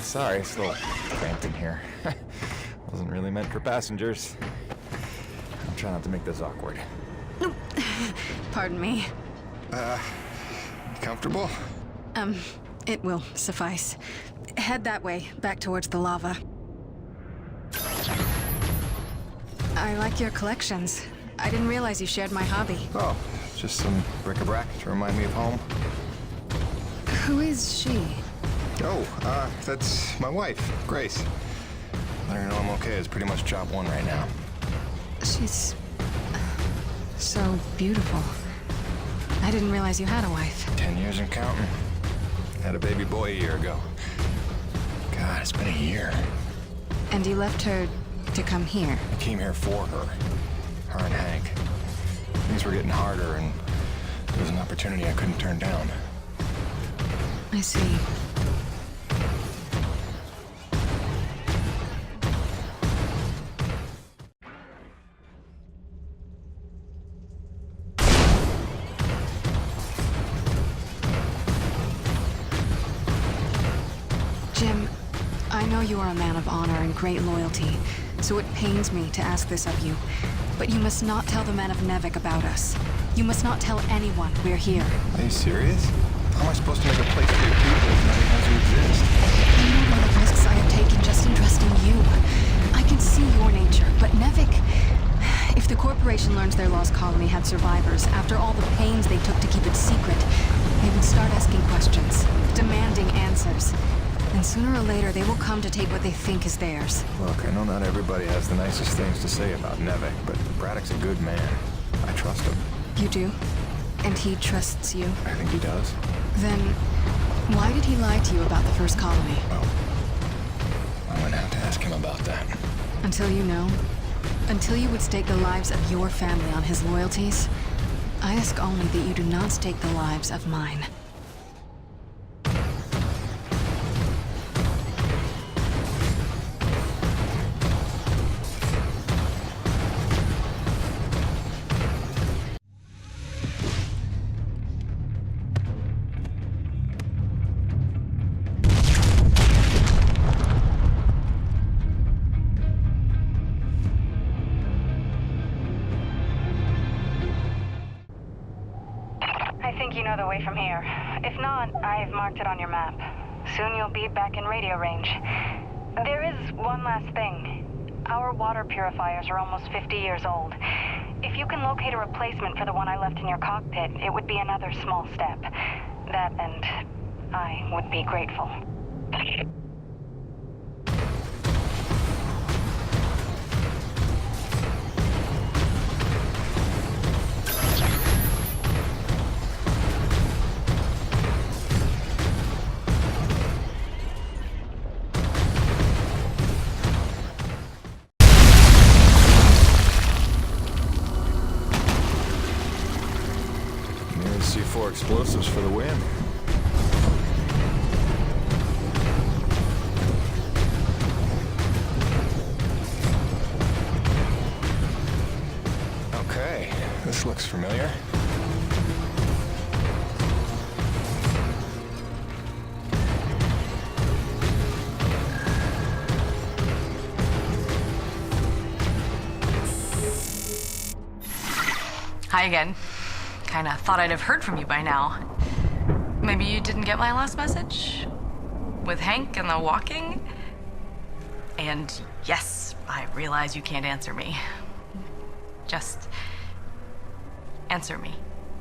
Sorry, it's a little cramped in here. Wasn't really meant for passengers. I'm trying not to make this awkward. Pardon me. Comfortable? It will suffice. Head that way, back towards the lava. I like your collections. I didn't realize you shared my hobby. Oh, just some bric-a-brac to remind me of home. Who is she? Oh, that's my wife, Grace. Let her know I'm okay is pretty much job one right now. She's so beautiful. I didn't realize you had a wife. 10 years and counting. Had a baby boy a year ago. God, it's been a year. And you left her to come here? I came here for her. Her and Hank. Things were getting harder, and there was an opportunity I couldn't turn down. I see. Jim, I know you are a man of honor and great loyalty, so it pains me to ask this of you. But you must not tell the men of NEVEC about us. You must not tell anyone we're here. Are you serious? How am I supposed to make a place for your people if nobody knows you exist? You don't know the risks I have taken just in trusting you. I can see your nature, but NEVEC... If the corporation learns their lost colony had survivors, after all the pains they took to keep it secret, they would start asking questions, demanding answers. And sooner or later, they will come to take what they think is theirs. Look, I know not everybody has the nicest things to say about NEVEC, but Braddock's a good man. I trust him. You do? And he trusts you? I think he does. Then, why did he lie to you about the first colony? Well, I'm gonna have to ask him about that. Until you know? Until you would stake the lives of your family on his loyalties? I ask only that you do not stake the lives of mine. I think you know the way from here. If not, I've marked it on your map. Soon you'll be back in radio range. There is one last thing. Our water purifiers are almost 50 years old. If you can locate a replacement for the one I left in your cockpit, it would be another small step. That and I would be grateful. C4 explosives for the win. Okay, this looks familiar. Hi again. Kinda thought I'd have heard from you by now. Maybe you didn't get my last message? With Hank and the walking? And yes, I realize you can't answer me. Just answer me,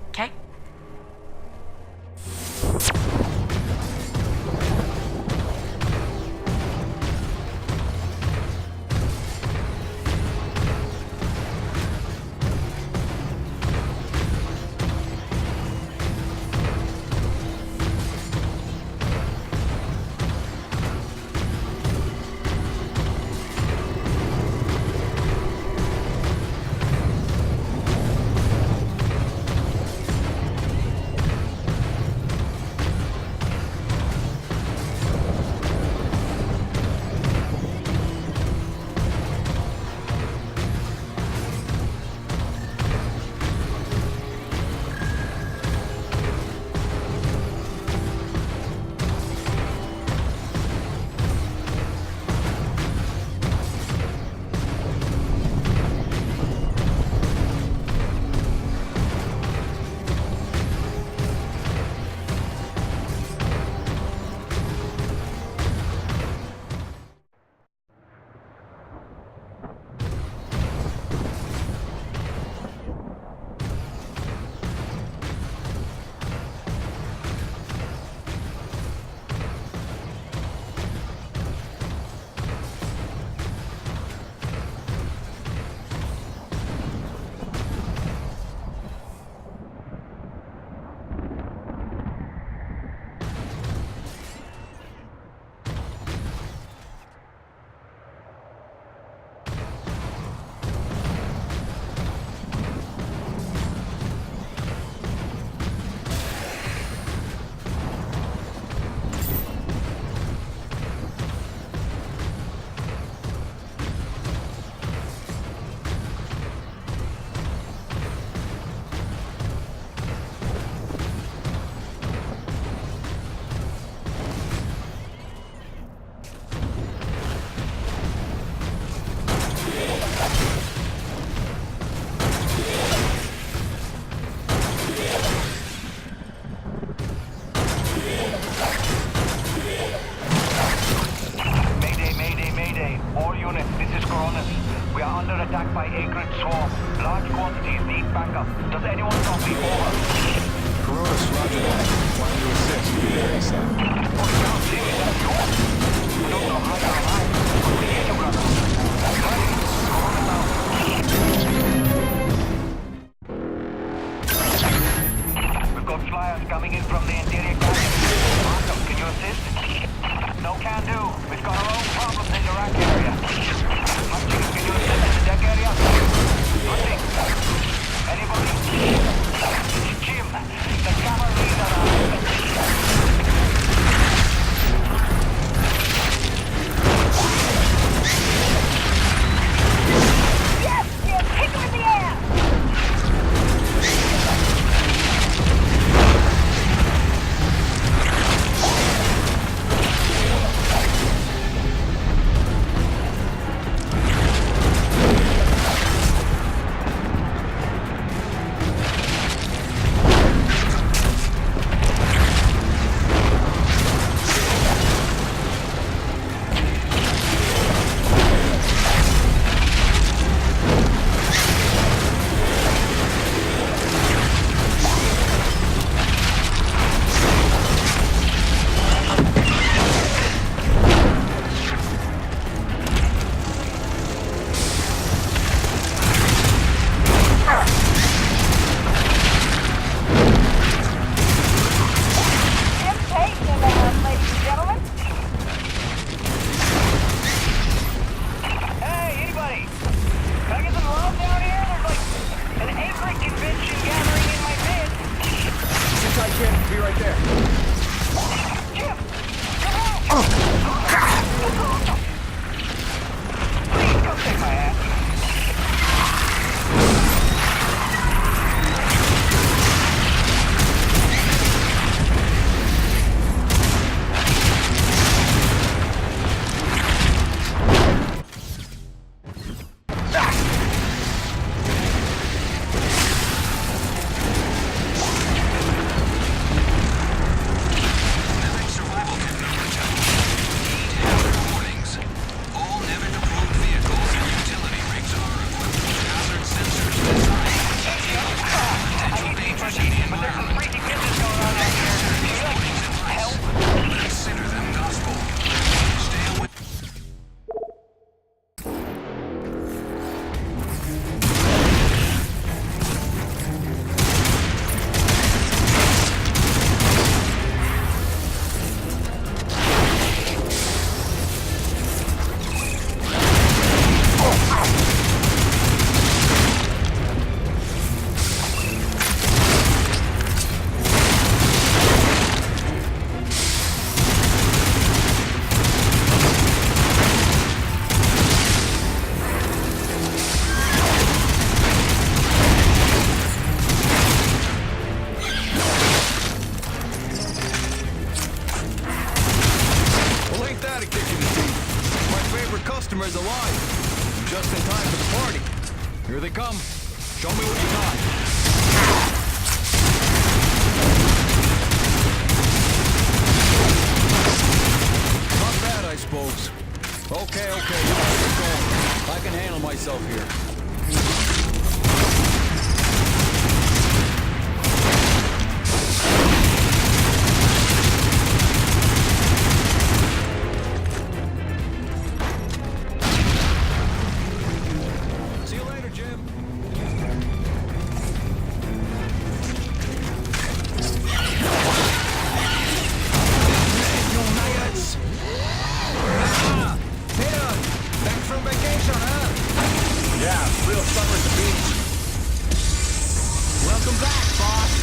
okay? Coronis. We are under attack by acrid swarm. Large quantities need backup. Does anyone copy? Over. Coronis, roger that. Plan to assist. ASAP. Oh, now, Jimmy, that's yours. I don't know how you're alive. But we hear you, brother. Ready? Coronis out. We've got flyers coming in from the interior canyon. Markham, can you assist? No can do. We've got our own problems in the rack area. Hutchings, can you assist in the deck area? Hunting. Anybody? Jim, the camera reader. Yes, Jim! Kick him in the air! Jim Peyton in the house, ladies and gentlemen. Hey, anybody? Can I get some love down here? There's like an acrid convention gathering in my pit. Since I can, be right there. Jim! Come on! Please come take my hat. NEVEC survival technology. E.D.N warnings. All NEVEC approved vehicles and utility rigs are equipped with hazard sensors designed to detect potential dangers in the But there's some environment. crazy business going on out here. Can you like help? Consider them gospel. Stay away. Well, ain't that a kick in the teeth? My favorite customer's alive. Just in time for the party. Here they come. Show me what you got. Not bad, I suppose. Okay, let's go. I can handle myself here. See you later, Jim. You maggots! Ah, Peter, back from vacation, huh? Yeah, real summer at the beach. Welcome back, boss.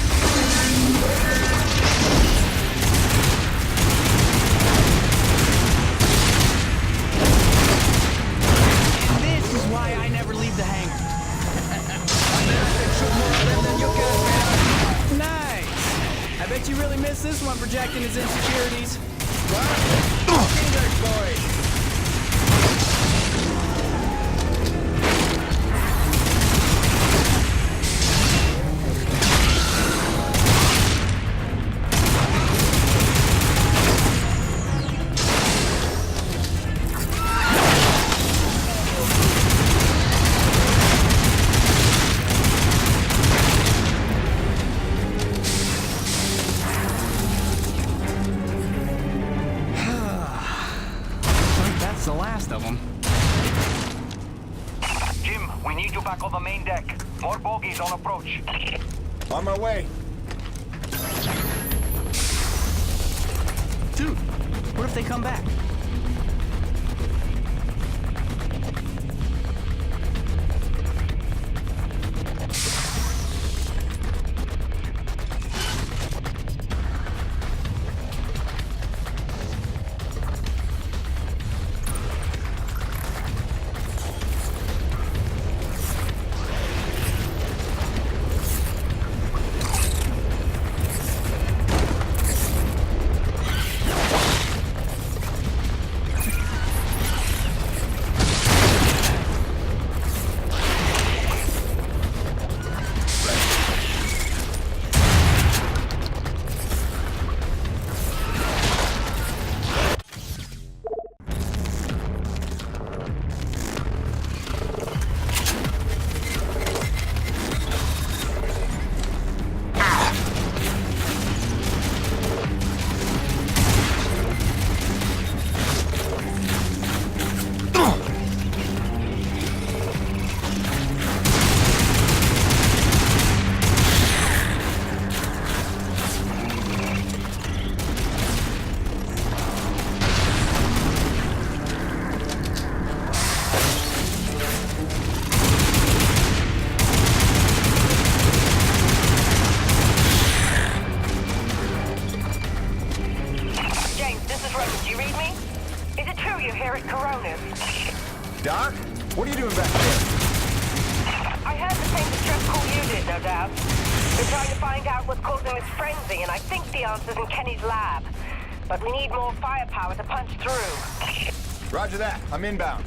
And this is why I never leave the hangar. Shoot more of them than you can, man. Nice! I bet you really miss this one projecting his insecurities. What? English boy. We need you back on the main deck. More bogies on approach. On my way. Dude, what if they come back? Coronis. Doc? What are you doing back there? I heard the same distress call you did, no doubt. We're trying to find out what's causing this frenzy, and I think the answer's in Kenny's lab. But we need more firepower to punch through. Roger that. I'm inbound.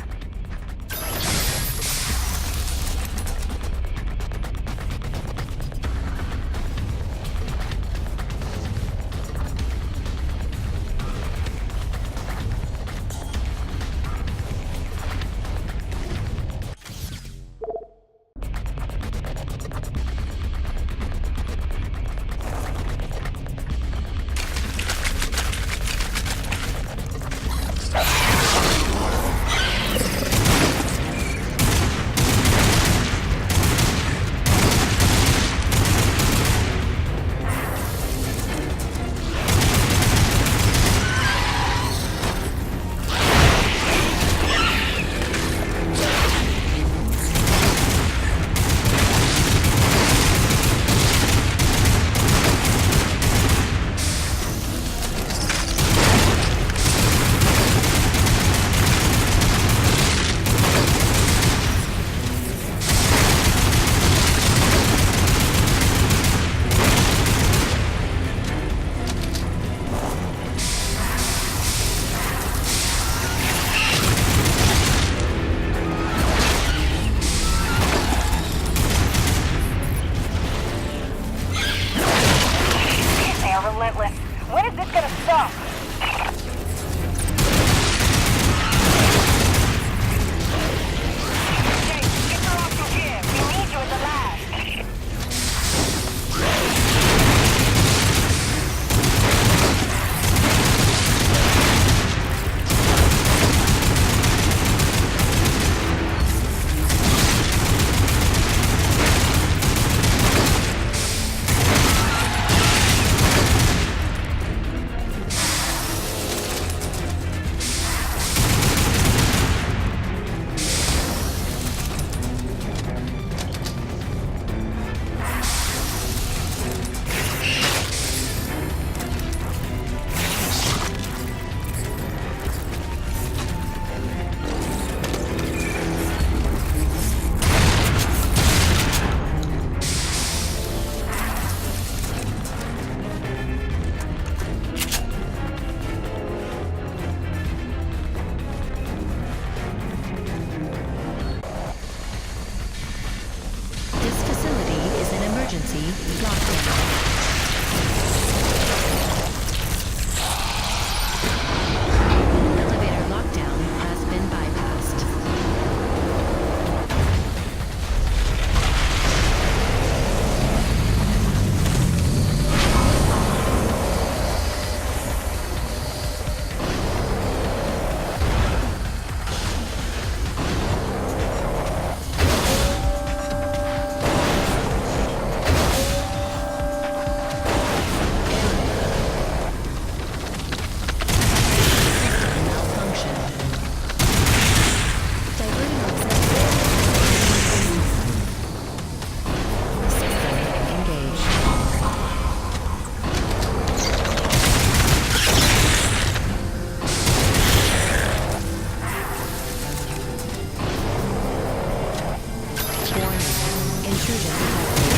Intrusion detected.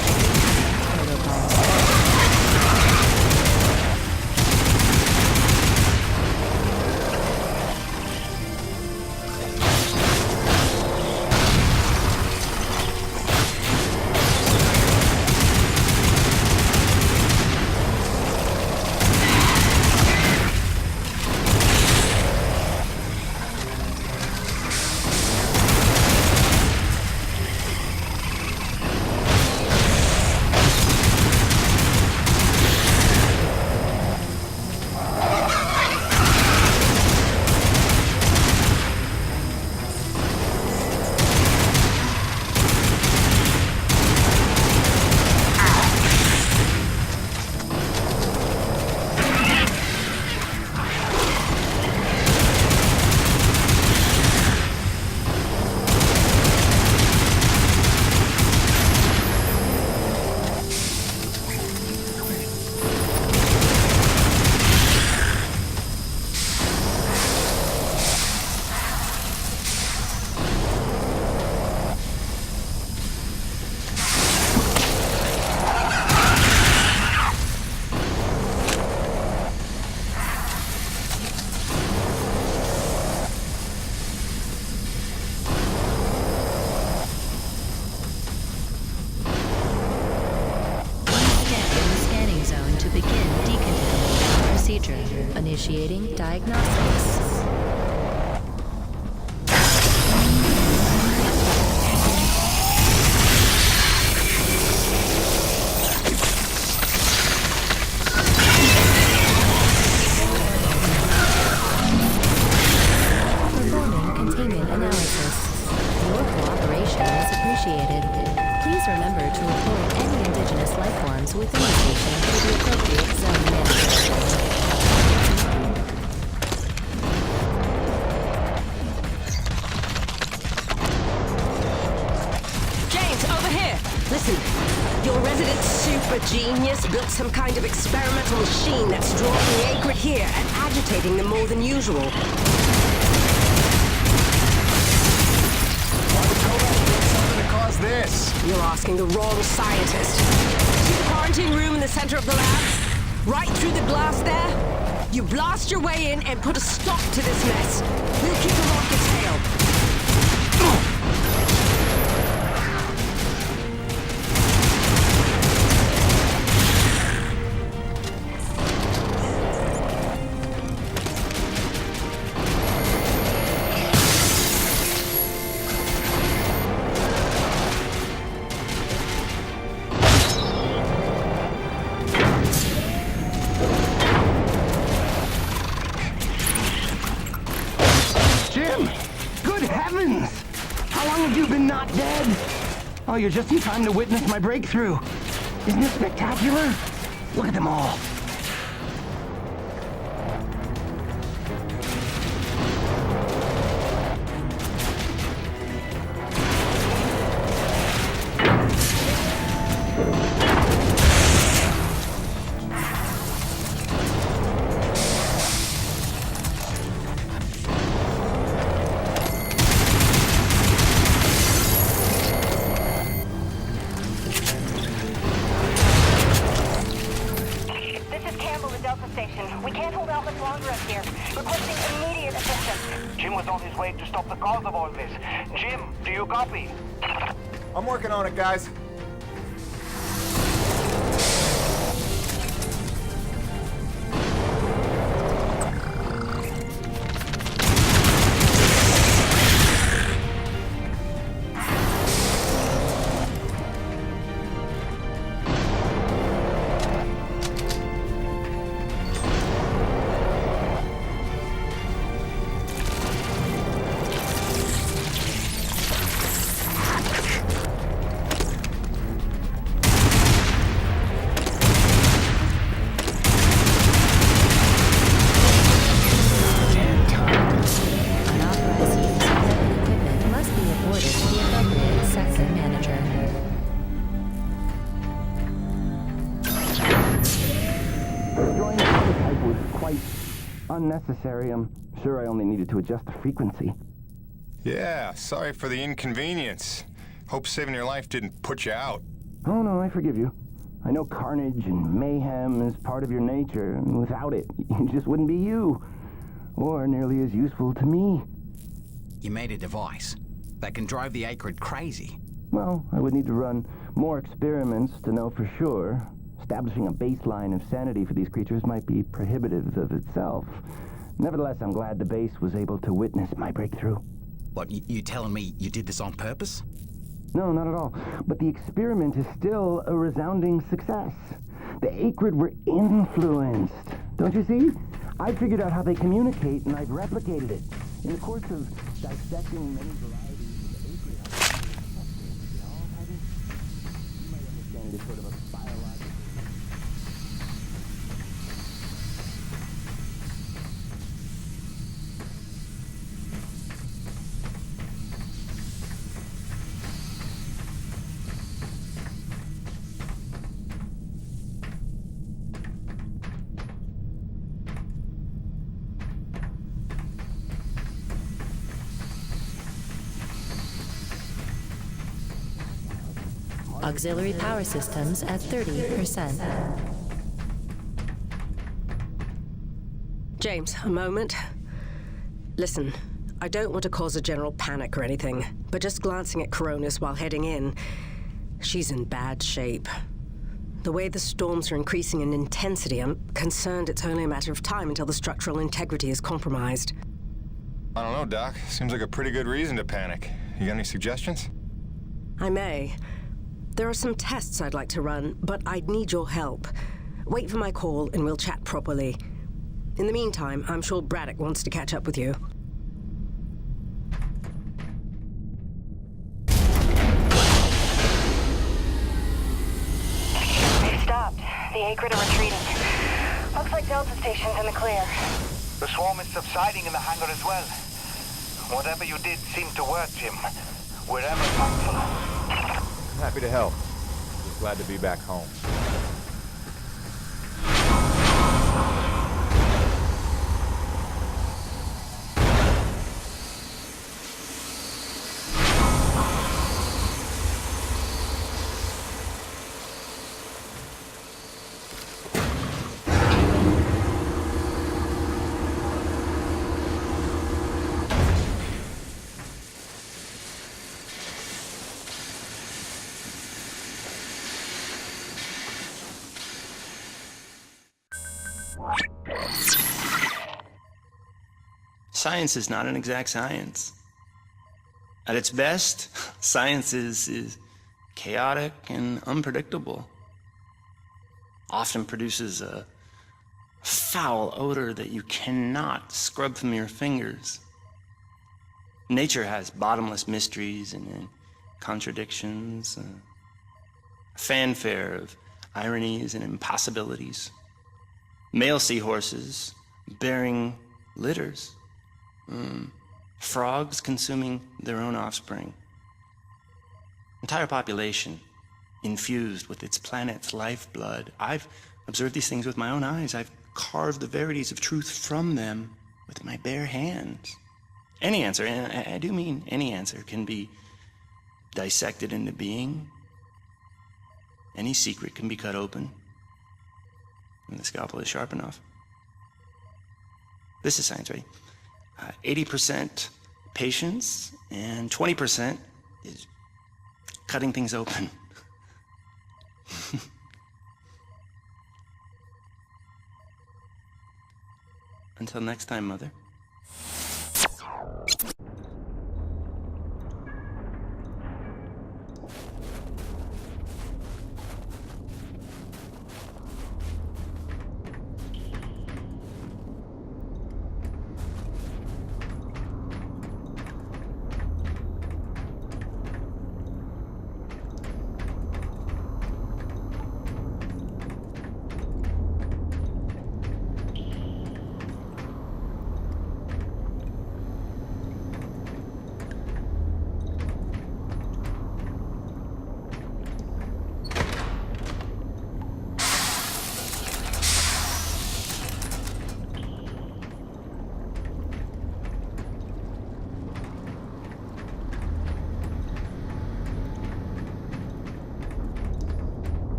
Initiating protocol. Initiating diagnostics. Performing containment analysis. Your cooperation is appreciated. Please remember to report any indigenous life forms within the station to the appropriate zone manager. Listen, your resident super genius built some kind of experimental machine that's drawing the Acrid here and agitating them more than usual. Why would Coronis build something to cause this? You're asking the wrong scientist. See the quarantine room in the center of the lab? Right through the glass there? You blast your way in and put a stop to this mess. We'll keep them off your tail. Oh, you're just in time to witness my breakthrough. Isn't it spectacular? Look at them all. Jim was on his way to stop the cause of all this. Jim, do you copy? I'm working on it, guys. Unnecessary. I'm sure I only needed to adjust the frequency. Yeah, sorry for the inconvenience. Hope saving your life didn't put you out. Oh no, I forgive you. I know carnage and mayhem is part of your nature, and without it, you just wouldn't be you. Or nearly as useful to me. You made a device that can drive the Acrid crazy. Well, I would need to run more experiments to know for sure. Establishing a baseline of sanity for these creatures might be prohibitive of itself. Nevertheless, I'm glad the base was able to witness my breakthrough. What, you telling me you did this on purpose? No, not at all. But the experiment is still a resounding success. The Acrid were influenced. Don't you see? I figured out how they communicate, and I've replicated it. In the course of dissecting many varieties of the Acrid, they all have it. You might understand it as sort of a biological... Auxiliary power systems at 30%. James, a moment. Listen, I don't want to cause a general panic or anything, but just glancing at Coronis while heading in, she's in bad shape. The way the storms are increasing in intensity, I'm concerned it's only a matter of time until the structural integrity is compromised. I don't know, Doc. Seems like a pretty good reason to panic. You got any suggestions? I may. There are some tests I'd like to run, but I'd need your help. Wait for my call and we'll chat properly. In the meantime, I'm sure Braddock wants to catch up with you. They've stopped. The Acrid are retreating. Looks like Delta Station's in the clear. The swarm is subsiding in the hangar as well. Whatever you did seemed to work, Jim. We're ever thankful. Happy to help. Just glad to be back home. Science is not an exact science. At its best, science is chaotic and unpredictable. Often produces a foul odor that you cannot scrub from your fingers. Nature has bottomless mysteries and contradictions, a fanfare of ironies and impossibilities. Male seahorses bearing litters. Frogs consuming their own offspring. Entire population infused with its planet's lifeblood. I've observed these things with my own eyes. I've carved the verities of truth from them with my bare hands. Any answer, and I do mean any answer, can be dissected into being. Any secret can be cut open when the scalpel is sharp enough. This is science, right? 80% patience and 20% is cutting things open. Until next time, Mother.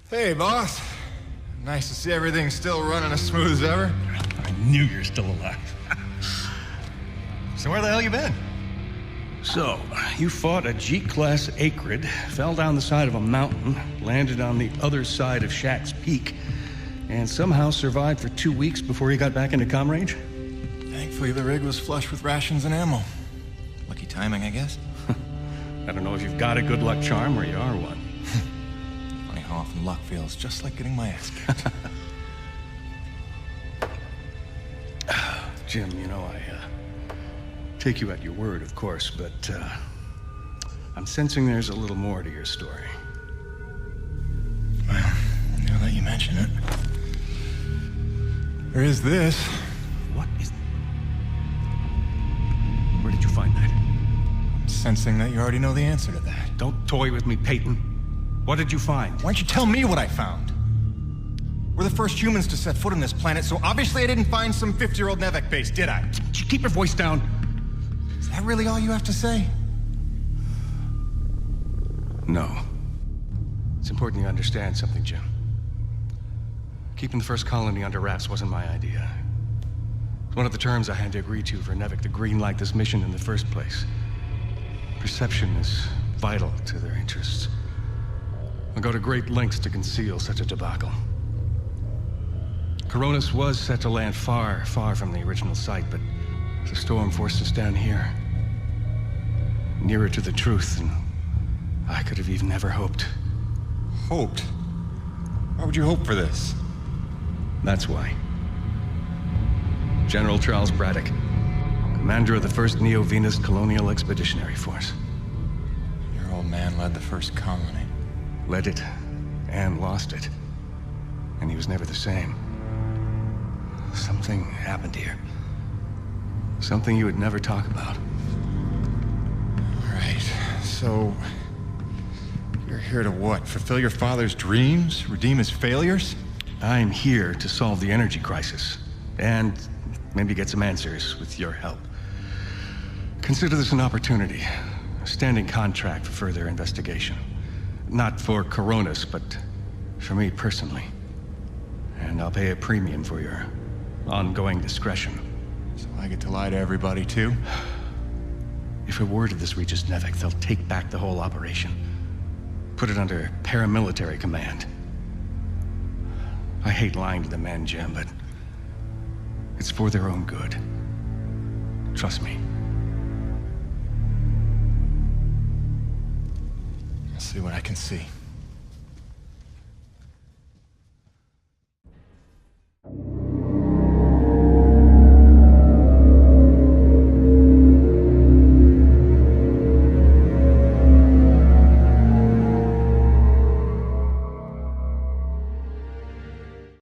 Hey, boss. Nice to see everything still running as smooth as ever. I knew you're still alive. So where the hell you been? So, you fought a G-class acrid, fell down the side of a mountain, landed on the other side of Shack's Peak, and somehow survived for 2 weeks before you got back into comm range? Thankfully, the rig was flush with rations and ammo. Lucky timing, I guess. I don't know if you've got a good luck charm or you are one. Funny how often luck feels just like getting my ass kicked. Jim, you know, I take you at your word, of course, but I'm sensing there's a little more to your story. Well, now that you mention it, there is this. What is... Where did you find that? I'm sensing that you already know the answer to that. Don't toy with me, Peyton. What did you find? Why don't you tell me what I found? We're the first humans to set foot on this planet, so obviously I didn't find some 50-year-old NEVEC base, did I? Keep your voice down. Is that really all you have to say? No. It's important you understand something, Jim. Keeping the first colony under wraps wasn't my idea. It's one of the terms I had to agree to for NEVEC to greenlight this mission in the first place. Perception is vital to their interests. I'll go to great lengths to conceal such a debacle. Coronis was set to land far, far from the original site, but the storm forced us down here. Nearer to the truth than I could have even ever hoped. Hoped? Why would you hope for this? That's why. General Charles Braddock, commander of the 1st Neo-Venus Colonial Expeditionary Force. Your old man led the first colony. Led it, and lost it. And he was never the same. Something happened here. Something you would never talk about. All right, so... you're here to what? Fulfill your father's dreams? Redeem his failures? I'm here to solve the energy crisis. And maybe get some answers with your help. Consider this an opportunity. A standing contract for further investigation. Not for Coronis, but for me personally. And I'll pay a premium for your ongoing discretion. So I get to lie to everybody, too? If a word of this reaches NEVEC, they'll take back the whole operation. Put it under paramilitary command. I hate lying to the men, Jim, but it's for their own good. Trust me. I'll see what I can see.